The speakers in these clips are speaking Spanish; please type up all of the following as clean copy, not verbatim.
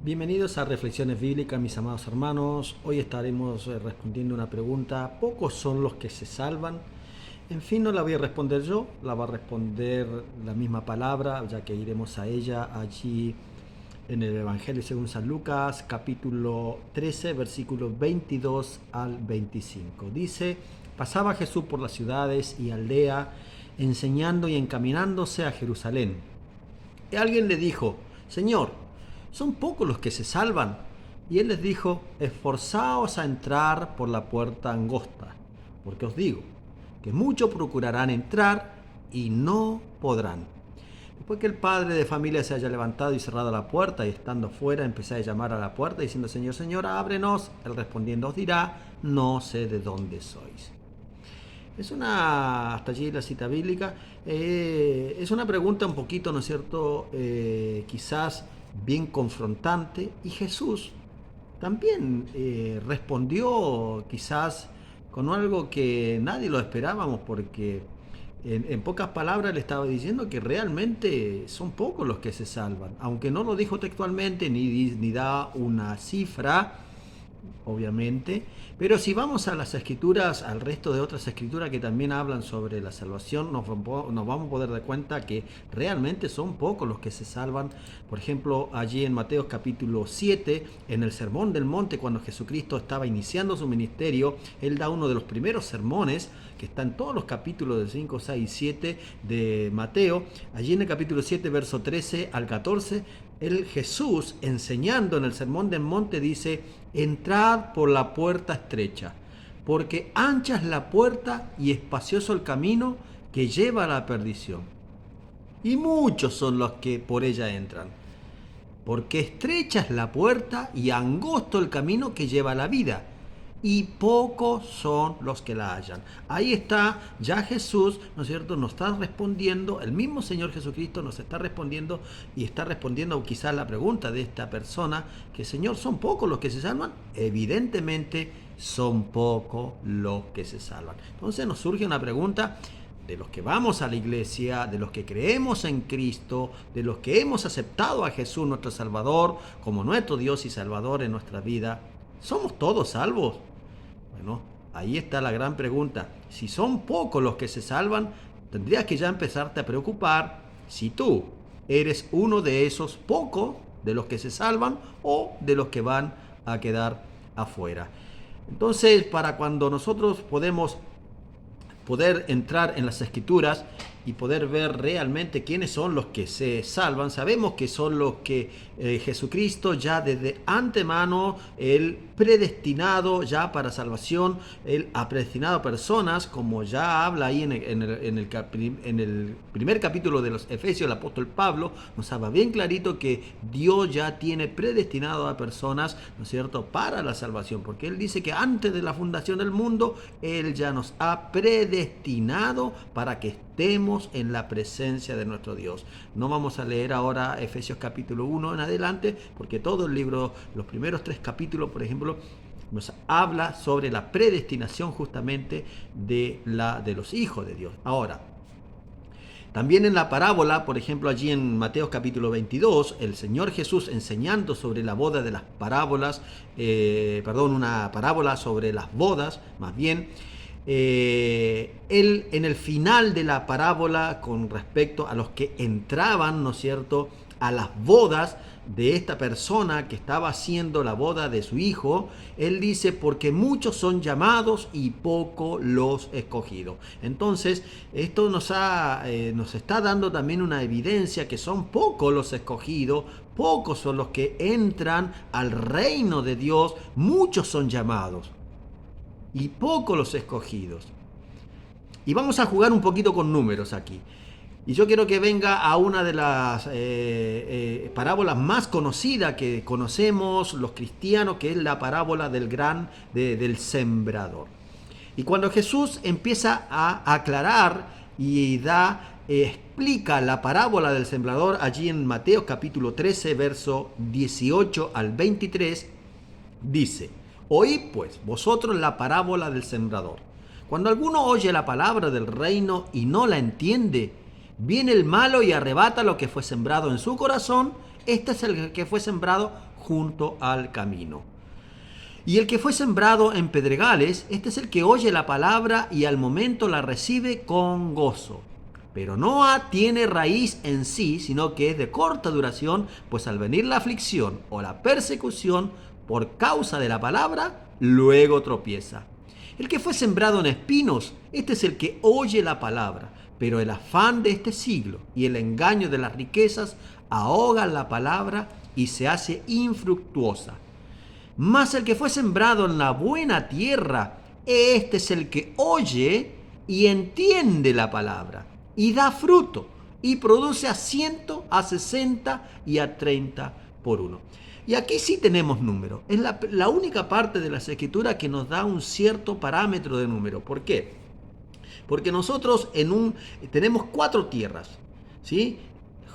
Bienvenidos a Reflexiones Bíblicas, mis amados hermanos. Hoy estaremos respondiendo una pregunta. ¿Pocos son los que se salvan? En fin, no la voy a responder yo, la va a responder la misma palabra, ya que iremos a ella allí en el Evangelio según San Lucas, capítulo 13, versículos 22 al 25. Dice: pasaba Jesús por las ciudades y aldeas, enseñando y encaminándose a Jerusalén. Y alguien le dijo: Señor, son pocos los que se salvan. Y él les dijo: esforzaos a entrar por la puerta angosta, porque os digo que muchos procurarán entrar y no podrán. Después que el padre de familia se haya levantado y cerrado la puerta, y estando fuera empecé a llamar a la puerta diciendo: Señor, Señora, ábrenos. Él respondiendo os dirá: no sé de dónde sois. Hasta allí la cita bíblica. Es una pregunta un poquito, ¿no es cierto?, quizás bien confrontante, y Jesús también respondió quizás con algo que nadie lo esperábamos, porque en pocas palabras le estaba diciendo que realmente son pocos los que se salvan, aunque no lo dijo textualmente ni da una cifra, obviamente. Pero si vamos a las escrituras, al resto de otras escrituras que también hablan sobre la salvación, nos vamos a poder dar cuenta que realmente son pocos los que se salvan. Por ejemplo, allí en Mateo capítulo 7, en el Sermón del Monte, cuando Jesucristo estaba iniciando su ministerio, él da uno de los primeros sermones que está en todos los capítulos del 5, 6 y 7 de Mateo. Allí en el capítulo 7, verso 13 al 14, Jesús, enseñando en el Sermón del Monte, dice: entrad por la puerta estrecha, porque ancha es la puerta y espacioso el camino que lleva a la perdición, y muchos son los que por ella entran. Porque estrecha es la puerta y angosto el camino que lleva a la vida, y pocos son los que la hallan. Ahí está ya Jesús, ¿no es cierto?, nos está respondiendo, el mismo Señor Jesucristo nos está respondiendo, y está respondiendo quizás la pregunta de esta persona, que Señor, ¿son pocos los que se salvan? Evidentemente son pocos los que se salvan. Entonces nos surge una pregunta: de los que vamos a la iglesia, de los que creemos en Cristo, de los que hemos aceptado a Jesús nuestro Salvador como nuestro Dios y Salvador en nuestra vida, ¿somos todos salvos? Bueno, ahí está la gran pregunta. Si son pocos los que se salvan, tendrías que ya empezarte a preocupar si tú eres uno de esos pocos de los que se salvan o de los que van a quedar afuera. Entonces, para cuando nosotros poder entrar en las escrituras y poder ver realmente quiénes son los que se salvan, sabemos que son los que Jesucristo ya desde antemano, Él predestinado ya para salvación. Él ha predestinado personas, como ya habla ahí en el primer capítulo de los Efesios, el apóstol Pablo nos habla bien clarito que Dios ya tiene predestinado a personas, ¿no es cierto?, para la salvación, porque Él dice que antes de la fundación del mundo, Él ya nos ha predestinado para que estemos en la presencia de nuestro Dios. No vamos a leer ahora Efesios capítulo 1 en adelante, porque todo el libro, los primeros 3 capítulos, por ejemplo, nos habla sobre la predestinación justamente de los hijos de Dios. Ahora, también en la parábola, por ejemplo, allí en Mateo capítulo 22, el Señor Jesús enseñando sobre la boda de las parábolas, una parábola sobre las bodas, más bien, él en el final de la parábola, con respecto a los que entraban, ¿no es cierto?, a las bodas de esta persona que estaba haciendo la boda de su hijo, él dice: porque muchos son llamados y pocos los escogidos. Entonces, esto nos está dando también una evidencia que son pocos los escogidos, pocos son los que entran al reino de Dios, muchos son llamados y pocos los escogidos. Y vamos a jugar un poquito con números aquí. Y yo quiero que venga a una de las parábolas más conocidas que conocemos los cristianos, que es la parábola del sembrador. Y cuando Jesús empieza a aclarar y explica la parábola del sembrador, allí en Mateo capítulo 13, verso 18 al 23, dice: oíd pues vosotros la parábola del sembrador. Cuando alguno oye la palabra del reino y no la entiende, viene el malo y arrebata lo que fue sembrado en su corazón. Este es el que fue sembrado junto al camino. Y el que fue sembrado en pedregales, este es el que oye la palabra y al momento la recibe con gozo. Pero no tiene raíz en sí, sino que es de corta duración, pues al venir la aflicción o la persecución por causa de la palabra, luego tropieza. El que fue sembrado en espinos, este es el que oye la palabra, pero el afán de este siglo y el engaño de las riquezas ahogan la palabra y se hace infructuosa. Mas el que fue sembrado en la buena tierra, este es el que oye y entiende la palabra, y da fruto, y produce a 100, a 60 y a 30 por uno. Y aquí sí tenemos número. Es la única parte de las escrituras que nos da un cierto parámetro de número. ¿Por qué? Porque nosotros tenemos 4 tierras, ¿sí?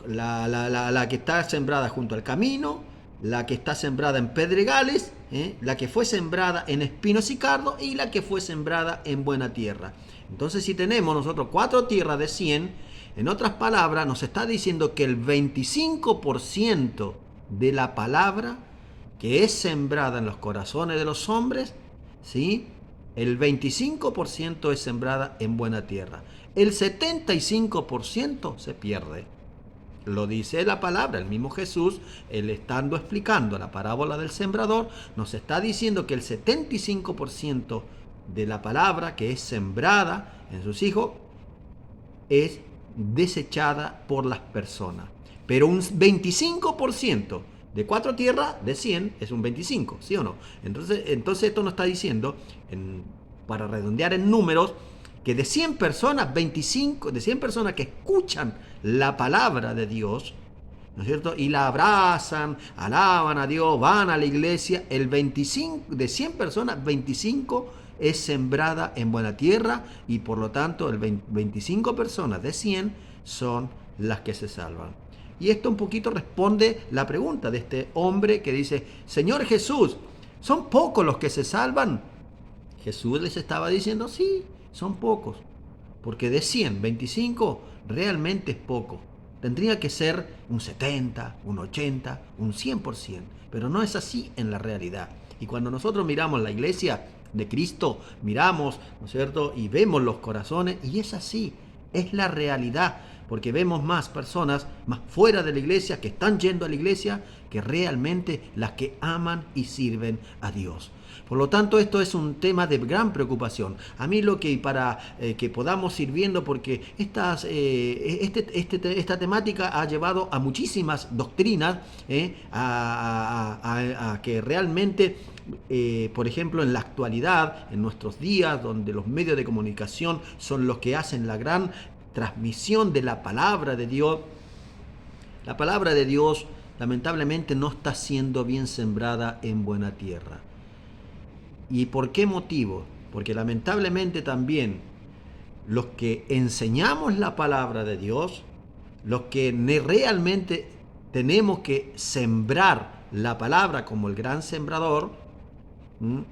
La que está sembrada junto al camino, la que está sembrada en pedregales, la que fue sembrada en espinos y cardo y la que fue sembrada en buena tierra. Entonces, si tenemos nosotros 4 tierras de 100, en otras palabras, nos está diciendo que el 25% de la palabra que es sembrada en los corazones de los hombres, ¿sí? El 25% es sembrada en buena tierra. El 75% se pierde. Lo dice la palabra, el mismo Jesús, él estando explicando la parábola del sembrador, nos está diciendo que el 75% de la palabra que es sembrada en sus hijos es desechada por las personas. Pero un 25% de 4 tierras de 100 es un 25, ¿sí o no? Entonces esto nos está diciendo, para redondear en números, que de 100 personas, 25, de 100 personas que escuchan la palabra de Dios, ¿no es cierto? Y la abrazan, alaban a Dios, van a la iglesia, de 100 personas, 25 es sembrada en buena tierra y por lo tanto 25 personas de 100 son las que se salvan. Y esto un poquito responde la pregunta de este hombre que dice, Señor Jesús, ¿son pocos los que se salvan? Jesús les estaba diciendo, sí, son pocos, porque de 100, 25 realmente es poco. Tendría que ser un 70, un 80, un 100%, pero no es así en la realidad. Y cuando nosotros miramos la iglesia de Cristo, miramos, ¿no es cierto?, y vemos los corazones, y es así, es la realidad, porque vemos más personas más fuera de la iglesia que están yendo a la iglesia que realmente las que aman y sirven a Dios. Por lo tanto, esto es un tema de gran preocupación. A mí para que podamos ir viendo, porque esta temática ha llevado a muchísimas doctrinas, a que realmente, por ejemplo, en la actualidad, en nuestros días, donde los medios de comunicación son los que hacen la gran transmisión de la palabra de Dios, la palabra de Dios lamentablemente no está siendo bien sembrada en buena tierra. ¿Y por qué motivo? Porque lamentablemente también los que enseñamos la palabra de Dios, los que realmente tenemos que sembrar la palabra como el gran sembrador,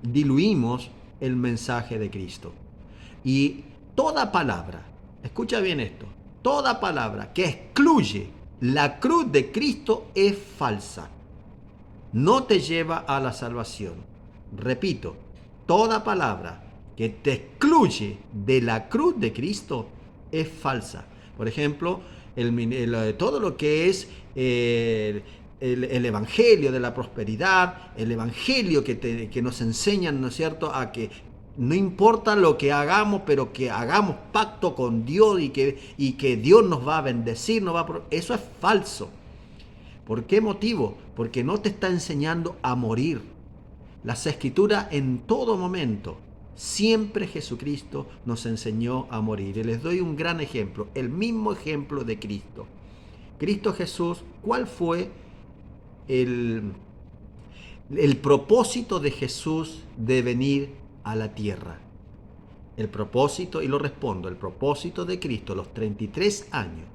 diluimos el mensaje de Cristo. Y toda palabra, escucha bien esto, toda palabra que excluye la cruz de Cristo es falsa. No te lleva a la salvación. Repito, toda palabra que te excluye de la cruz de Cristo es falsa. Por ejemplo, todo lo que es el evangelio de la prosperidad, el evangelio que nos enseñan, ¿no es cierto?, a que no importa lo que hagamos, pero que hagamos pacto con Dios y que Dios nos va a bendecir, eso es falso. ¿Por qué motivo? Porque no te está enseñando a morir. Las Escrituras en todo momento, siempre Jesucristo nos enseñó a morir. Y les doy un gran ejemplo, el mismo ejemplo de Cristo. Cristo Jesús, ¿cuál fue el propósito de Jesús de venir a la tierra? El propósito, y lo respondo, el propósito de Cristo, los 33 años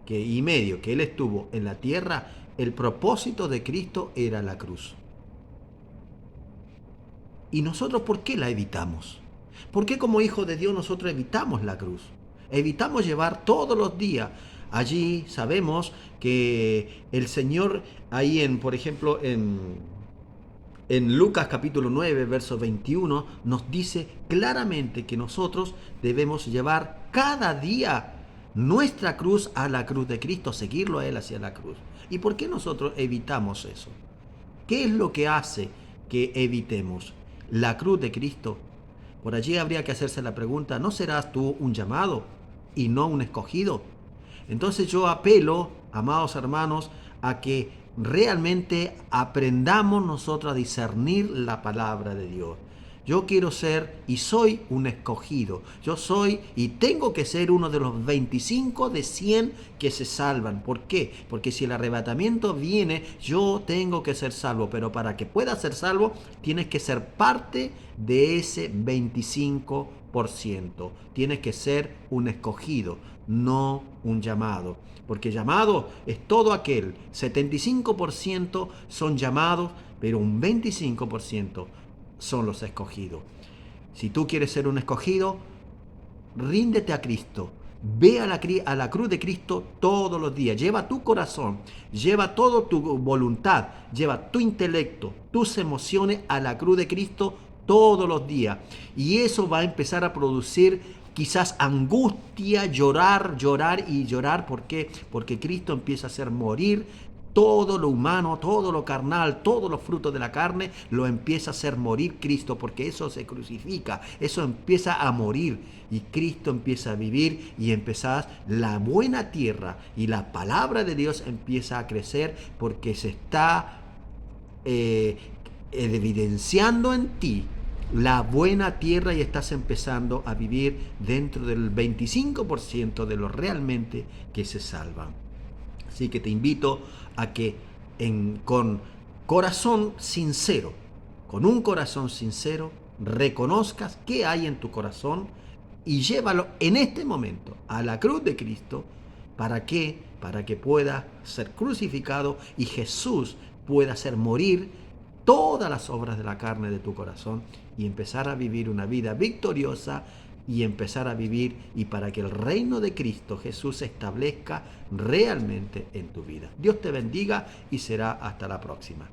y medio que Él estuvo en la tierra, el propósito de Cristo era la cruz. ¿Y nosotros por qué la evitamos? ¿Por qué como hijos de Dios nosotros evitamos la cruz? Evitamos llevar todos los días. Allí sabemos que el Señor, ahí por ejemplo, en En Lucas capítulo 9, verso 21, nos dice claramente que nosotros debemos llevar cada día nuestra cruz a la cruz de Cristo, seguirlo a Él hacia la cruz. ¿Y por qué nosotros evitamos eso? ¿Qué es lo que hace que evitemos la cruz de Cristo? Por allí habría que hacerse la pregunta, ¿no serás tú un llamado y no un escogido? Entonces yo apelo, amados hermanos, a que realmente aprendamos nosotros a discernir la palabra de Dios. Yo quiero ser y soy un escogido. Yo soy y tengo que ser uno de los 25 de 100 que se salvan. ¿Por qué? Porque si el arrebatamiento viene, yo tengo que ser salvo. Pero para que pueda ser salvo, tienes que ser parte de ese 25%. Tienes que ser un escogido, no un llamado. Porque llamado es todo aquel. 75% son llamados, pero un 25% son los escogidos. Si tú quieres ser un escogido, ríndete a Cristo. Ve a la cruz de Cristo todos los días. Lleva tu corazón, lleva toda tu voluntad, lleva tu intelecto, tus emociones a la cruz de Cristo todos los días. Y eso va a empezar a producir quizás angustia, llorar y llorar. ¿Por qué? Porque Cristo empieza a hacer morir todo lo humano, todo lo carnal, todos los frutos de la carne, lo empieza a hacer morir Cristo, porque eso se crucifica, eso empieza a morir y Cristo empieza a vivir y empezás la buena tierra y la palabra de Dios empieza a crecer porque se está evidenciando en ti la buena tierra y estás empezando a vivir dentro del 25% de los realmente que se salvan. Así que te invito a que con corazón sincero, con un corazón sincero, reconozcas qué hay en tu corazón y llévalo en este momento a la cruz de Cristo. ¿Para qué? Para que pueda ser crucificado y Jesús pueda hacer morir todas las obras de la carne de tu corazón y empezar a vivir una vida victoriosa y empezar a vivir y para que el reino de Cristo Jesús se establezca realmente en tu vida. Dios te bendiga y será hasta la próxima.